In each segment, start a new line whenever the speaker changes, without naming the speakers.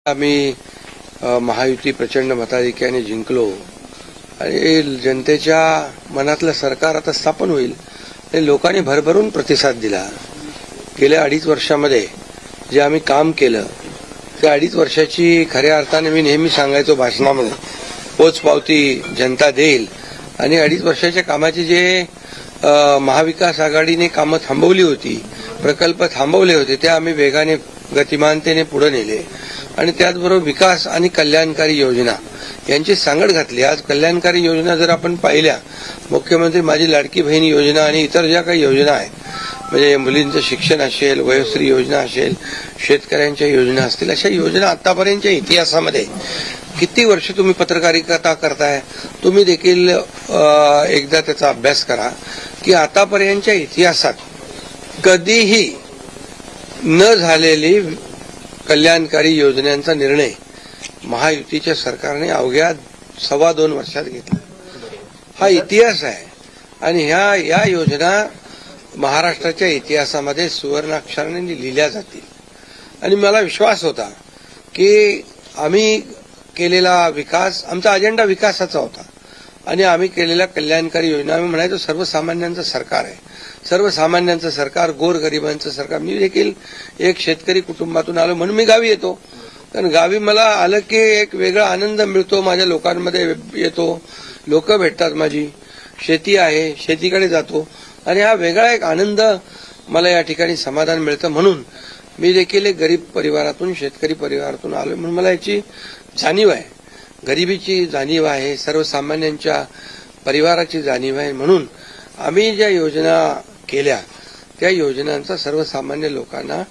आम्ही महायुती प्रचंड मताधिक्याने जिंकलो आणि जनतेच्या मनातलं सरकार आता स्थापन होईल आणि लोकांनी भरभरून प्रतिसाद दिला। गेल्या 2.5 वर्षामध्ये जे आम्ही काम केलं त्या 2.5 वर्षाची खऱ्या अर्थाने मी नेहमी सांगायचो भाषणामध्ये पोचपावती जनता देईल आणि 2.5 वर्षाच्या कामाचे जे महाविकास आघाडीने कामं थांबवली होती, प्रकल्प थांबवले होते, ते आम्ही वेगाने गतिमानतेने पुढे नेले आणि त्याचबरोबर विकास आणि कल्याणकारी योजना यांची सांगड घातली। आज कल्याणकारी योजना जर आपण पाहिल्या, मुख्यमंत्री माझी लाडकी बहीण योजना आणि इतर ज्या काही योजना आहेत, म्हणजे मुलींचं शिक्षण असेल, वयोश्री योजना असेल, शेतकऱ्यांच्या योजना असतील, अशा योजना आतापर्यंतच्या इतिहासामध्ये किती वर्ष तुम्ही पत्रकारिता करताय, तुम्ही देखील एकदा त्याचा अभ्यास करा की आतापर्यंतच्या इतिहासात कधीही न झालेली कल्याणकारी योजनांचा निर्णय महायुतीच्या सरकारने अवघ्या 2.25 वर्षात घेतला। हा इतिहास आहे आणि या योजना महाराष्ट्राच्या इतिहासामध्ये सुवर्णाक्षराने लिहिल्या जातील आणि मला विश्वास होता की आम्ही केलेला विकास, आमचा अजेंडा विकासाचा होता आणि आम्ही केलेल्या कल्याणकारी योजना, आम्ही म्हणायचो सर्वसामान्यांचं सरकार आहे, सर्वसामान्यांचं सरकार, गोरगरिबांचं सरकार। मी देखील एक शेतकरी कुटुंबातून आलो म्हणून मी गावी येतो, कारण गावी मला आलं की एक वेगळा आनंद मिळतो, माझ्या लोकांमध्ये येतो, लोक भेटतात, माझी शेती आहे, शेतीकडे जातो आणि हा वेगळा एक आनंद मला या ठिकाणी समाधान मिळतं। म्हणून मी देखील एक गरीब परिवारातून, शेतकरी परिवारातून आलो म्हणून मला याची जाणीव आहे, गरिबीची जाणीव आहे, सर्वसामान्यांच्या परिवाराची जाणीव आहे। म्हणून आम्ही ज्या योजना केल्या त्या योजनांचा सर्वसामान्य लोकांना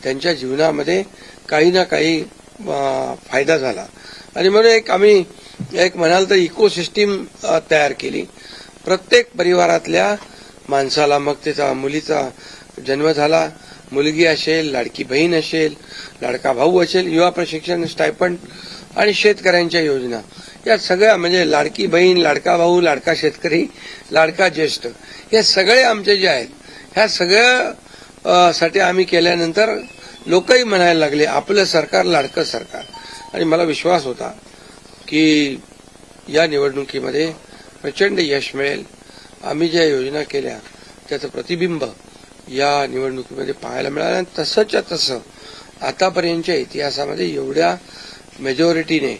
त्यांच्या जीवनामध्ये काही ना काही फायदा झाला आणि म्हणून आम्ही म्हणाल तर इकोसिस्टीम तयार केली। प्रत्येक परिवारातल्या माणसाला, मग त्याचा मुलीचा जन्म झाला, मुलगी असेल, लाडकी बहीण असेल, लाडका भाऊ असेल, युवा प्रशिक्षण स्टायपंड आणि शेतकऱ्यांच्या योजना, या सगळ्या म्हणजे लाडकी बहीण, लाडका भाऊ, लाडका शेतकरी, लाडका ज्येष्ठ, हे सगळे आमचे जे आहेत, ह्या सगळ्या साठी आम्ही केल्यानंतर लोकही म्हणायला लागले आपलं सरकार लाडकं सरकार आणि मला विश्वास होता की या निवडणुकीमध्ये प्रचंड यश मिळेल। आम्ही ज्या योजना केल्या त्याचं प्रतिबिंब या निवडणुकीमध्ये पाहायला मिळालं आणि तसंच्या तसं आतापर्यंतच्या इतिहासामध्ये एवढ्या मेजॉरिटीने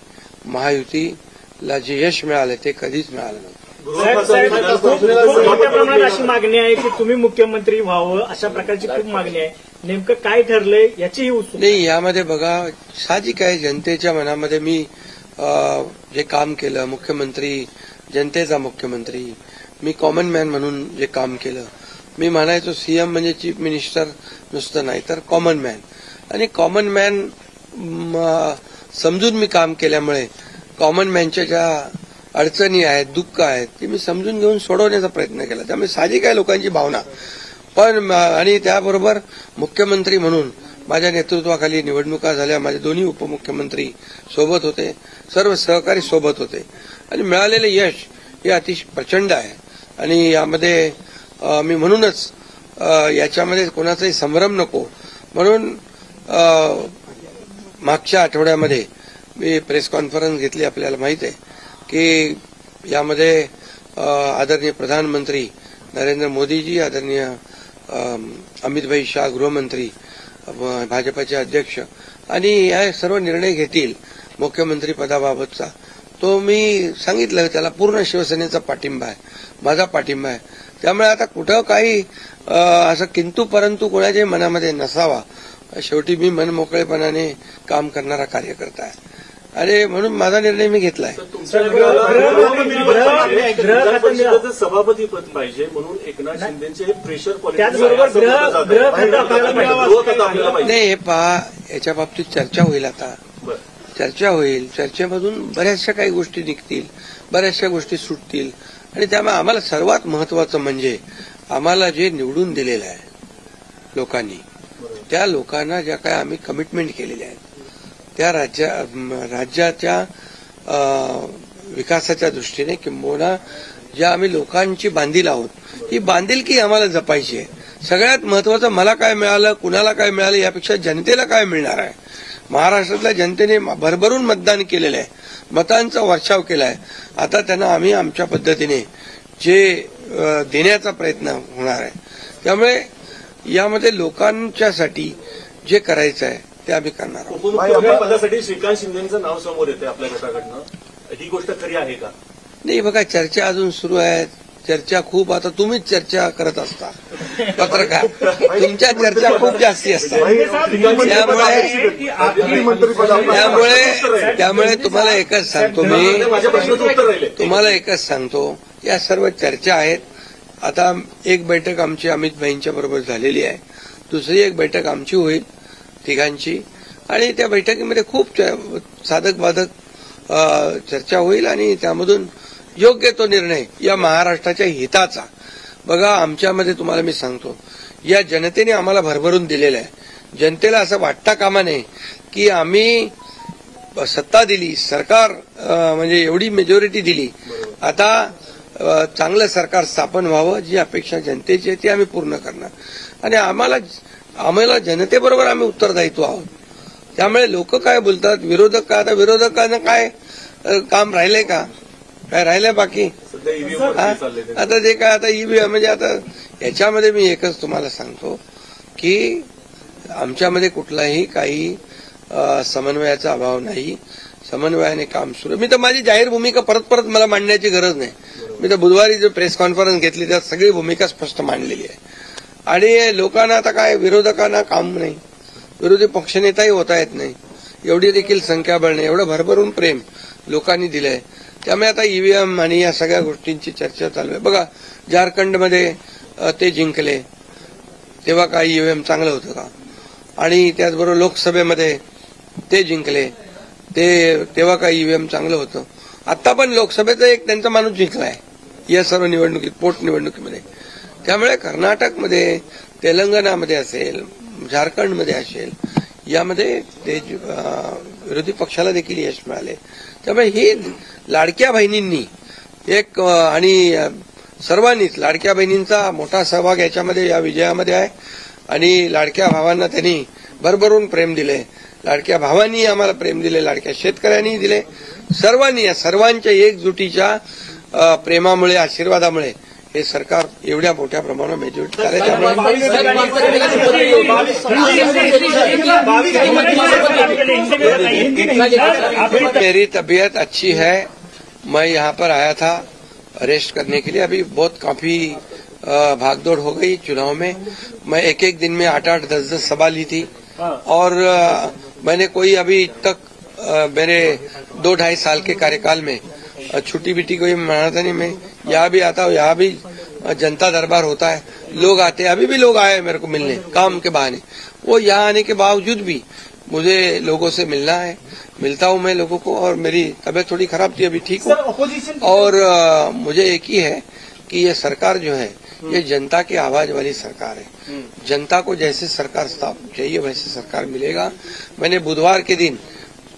महायुतीला जे यश मिळालं ते कधीच मिळालं नव्हतं।
मोठ्या प्रमाणात अशी मागणी आहे की तुम्ही मुख्यमंत्री व्हावं, अशा प्रकारची खूप मागणी आहे, नेमकं काय ठरलंय याचीही उत्सुकता
नाही। यामध्ये बघा, साहजिक आहे, जनतेच्या मनामध्ये मी जे काम केलं, मुख्यमंत्री, जनतेचा मुख्यमंत्री, मी कॉमन मॅन म्हणून जे काम केलं, मी म्हणायचो सीएम म्हणजे चीफ मिनिस्टर नुसतं नाही तर कॉमन मॅन, आणि कॉमन मॅन समजून मी काम केल्यामुळे कॉमन मॅनच्या ज्या अडचणी आहेत, दुःख आहेत, ते मी समजून घेऊन सोडवण्याचा प्रयत्न केला। त्यामुळे साहजिक आहे लोकांची भावना, पण आणि त्याबरोबर मुख्यमंत्री म्हणून माझ्या नेतृत्वाखाली निवडणुका झाल्या, माझे दोन्ही उपमुख्यमंत्री सोबत होते, सर्व सहकारी सोबत होते आणि मिळालेले यश हे अतिशय प्रचंड आहे आणि यामध्ये मी म्हणूनच याच्यामध्ये कोणाचाही संभ्रम नको म्हणून मागच्या आठवड्यामध्ये मी प्रेस कॉन्फरन्स घेतली। आपल्याला माहिती आहे की यामध्ये आदरणीय प्रधानमंत्री नरेंद्र मोदीजी, आदरणीय अमितभाई शाह गृहमंत्री, भाजपाचे अध्यक्ष आणि हे सर्व निर्णय घेतील मुख्यमंत्री पदाबाबतचा, तो मी सांगितलं त्याला पूर्ण शिवसेनेचा पाठिंबा आहे, माझा पाठिंबा आहे। त्यामुळे आता कुठं काही असं किंतु परंतु कोणाच्याही मनामध्ये नसावा। शेवटी मी मनमोकळेपणाने काम करणारा कार्यकर्ता आहे आणि म्हणून माझा निर्णय मी घेतलाय।
सभापती पद पाहिजे म्हणून एकनाथ शिंदेचे प्रेशर
नाही, हे पहा, याच्या बाबतीत चर्चा होईल, आता चर्चा होईल, चर्चेमधून बऱ्याचशा काही गोष्टी निघतील, बऱ्याचशा गोष्टी सुटतील आणि त्यामुळे आम्हाला सर्वात महत्वाचं म्हणजे आम्हाला जे निवडून दिलेलं आहे लोकांनी, त्या लोकांना ज्या काही आम्ही कमिटमेंट केलेल्या आहेत त्या राज्याच्या विकासाच्या दृष्टीने किंबहुना ज्या आम्ही लोकांची बांधील आहोत, ही बांधिलकी आम्हाला जपायची आहे। सगळ्यात महत्वाचं मला काय मिळालं, कुणाला काय मिळालं यापेक्षा जनतेला काय मिळणार आहे, महाराष्ट्रातल्या जनतेने भरभरून मतदान केलेलं आहे, मतांचा वर्षाव केला आहे. आता त्यांना आम्ही आमच्या पद्धतीने जे देण्याचा प्रयत्न होणार आहे. त्यामुळे यामध्ये लोकांच्यासाठी जे करायचं आहे ते आम्ही करणार आहोत.
उपमुख्यमंत्री पदासाठी श्रीकांत शिंदेचं नाव समोर येते आपल्या गटाकडनं, ही गोष्ट खरी आहे का?
नाही बघा, चर्चा अजून सुरू आहे. चर्चा खूप, आता तुम्हीच चर्चा करत असता पत्रकार, तुमच्या चर्चा खूप जास्ती असतात. त्यामुळे तुम्हाला एकच सांगतो या सर्व चर्चा आहेत. आता एक बैठक आमची अमित भाईंच्या बरोबर झालेली आहे, दुसरी एक बैठक आमची होईल तिघांची, आणि त्या बैठकीमध्ये खूप साधक बाधक चर्चा होईल आणि त्यामधून योग्य तो निर्णय या महाराष्ट्राच्या हिताचा. बघा, आमच्यामध्ये तुम्हाला मी सांगतो, या जनतेने आम्हाला भरभरून दिलेलं आहे. जनतेला असं वाटता कामा नये की आम्ही सत्ता दिली, सरकार म्हणजे एवढी मेजॉरिटी दिली, आता चांगलं सरकार स्थापन व्हावं, जी अपेक्षा जनतेची आहे ती आम्ही पूर्ण करणार. आणि आम्हाला जनतेबरोबर आम्ही उत्तरदायित्व आहोत. त्यामुळे लोक काय बोलतात, विरोधक काय, आता विरोधकांना काय काम राहिलंय का? काय राहिलंय बाकी? आता जे काय आता ईव्हीएम म्हणजे आता याच्यामध्ये मी एकच तुम्हाला सांगतो की आमच्यामध्ये कुठलाही काही समन्वयाचा अभाव नाही. समन्वयाने काम सुरू. मी तर माझी जाहीर भूमिका परत मला मांडण्याची गरज नाही. मी तर बुधवारी जो प्रेस कॉन्फरन्स घेतली त्यात सगळी भूमिका स्पष्ट मांडलेली आहे. आणि लोकांना आता काय, विरोधकांना काम नाही, विरोधी पक्षनेताही होता येत नाही, एवढी देखील संख्याबळ नाही, एवढं भरभरून प्रेम लोकांनी दिलंय. त्यामुळे आता ईव्हीएम आणि या सगळ्या गोष्टींची चर्चा चालू आहे. बघा, झारखंडमध्ये ते जिंकले तेव्हा काय ईव्हीएम चांगलं होतं का? आणि त्याचबरोबर लोकसभेमध्ये ते जिंकले तेव्हा काय ईव्हीएम चांगलं होतं? आता पण लोकसभेचा एक त्यांचा माणूस जिंकलाय या सर्व निवडणुकीत, पोटनिवडणुकीमध्ये. त्यामुळे कर्नाटकमध्ये, तेलंगणामध्ये असेल, झारखंडमध्ये असेल, यामध्ये ते विरोधी पक्षाला देखील यश मिळाले. त्यामुळे ही लाडक्या बहिणींनी एक आणि सर्वांनीच लाडक्या बहिणींचा मोठा सहभाग याच्यामध्ये, या विजयामध्ये आहे. आणि लाडक्या भावांना त्यांनी भरभरून प्रेम दिले, लाडक्या भावांनी आम्हाला प्रेम दिले, लाडक्या शेतकऱ्यांनी दिले. सर्वांनी, या सर्वांच्या एकजुटीच्या प्रेमामुळे, आशीर्वादामुळे हे सरकार एवढ्या मोठ्या प्रमाणात मेजॉरिटी झाले. मेरी तबीयत अच्छी है. मैं यहाँ पर आया था रेस्ट करने के लिए. अभी बहुत काफी भागदौड़ हो गई चुनाव में. मैं एक दिन में 8-8, 10-10 सभा ली थी. और मैंने कोई अभी तक मेरे 2-2.5 साल के कार्यकाल में छुट्टी बिट्टी कोई मनाता नहीं. मैं यहाँ भी आता हूँ, यहाँ भी जनता दरबार होता है, लोग आते हैं. अभी भी लोग आए मेरे को मिलने काम के बहाने. वो यहाँ आने के बावजूद भी मुझे लोगों से मिलना है. मिलता हूँ मैं लोगों को. और मेरी तबीयत थोड़ी खराब थी, अभी ठीक हूँ. और मुझे एक ही है कि ये सरकार जो है ये जनता की आवाज वाली सरकार है. जनता को जैसे सरकार चाहिए वैसे सरकार मिलेगा. मैंने बुधवार के दिन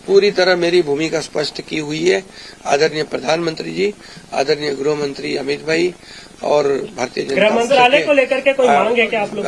पूरी तरह मेरी भूमिका स्पष्ट की हुई है. आदरणीय प्रधानमंत्री जी, आदरणीय गृह मंत्री अमित भाई और भारतीय जनता
गृह मंत्रालय को लेकर के कोई मांग है क्या आप लोग?